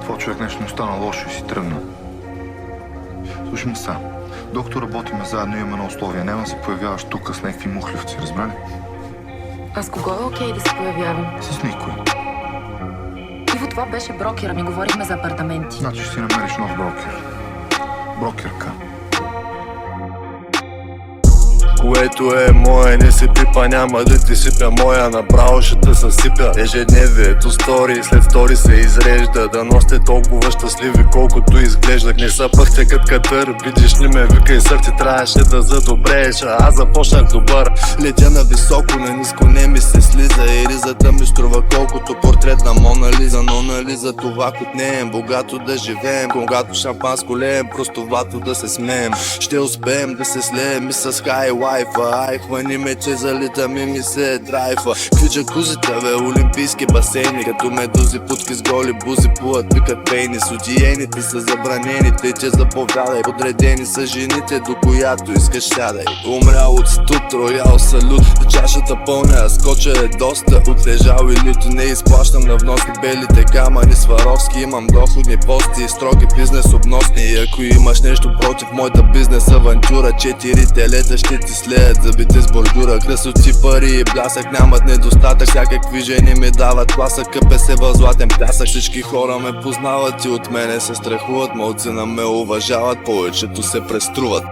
Това човек нещо му стана лошо и си тръгна. Слушай ме сега, докато работиме заедно имаме едно условие. Няма да се появяваш тук с някакви мухливци, разбрали? А с кого е окей да се появявам? С никой. Иво, това беше брокера, ми говорихме за апартаменти. Значи ще си намериш нов брокер. Брокерка. Което е мое, не се пипа, няма да ти сипя моя, направо ще те съсипя. Ежедневието стори, след стори се изрежда. Дано сте толкова щастливи, колкото изглеждах. Не съпъхте като катър, видиш ли ме, викай сърце, трябваше да задобрееш, а аз започнах добър. Летя на високо, на ниско не ми се слиза и ризата ми струва колкото портрет на Мона Лиза. Но нали за това кутнеем, богато да живеем, когато шампанско леем, простовато да се смеем. Ще успеем да се слеем и с хай лайфа. Ай, хвани ме, че залитам и ми се драйфа. Квича кузите, бе, олимпийски басейни, като медузи, путки с голи бузи плуват, викат пейни. Судиените са забранените, че заповядай. Подредени са жените, до която искаш сядай. Умрял от студ, роял салют, чашата пълня, а скоча е доста. Отлежал и люто, не изплащам на вноски. Белите камъни Сваровски, имам доходни пости и строги бизнес обносни. И ако имаш нещо против моята бизнес авантюра, 4 телета ще ти слеят, забите с бордюра. Красоти, пари и блясък нямат недостатък. Всякакви жени ми дават тласък, къпе се в златен пясък. Всички хора ме познават и от мене се страхуват. Малцина ме уважават, повечето се преструват.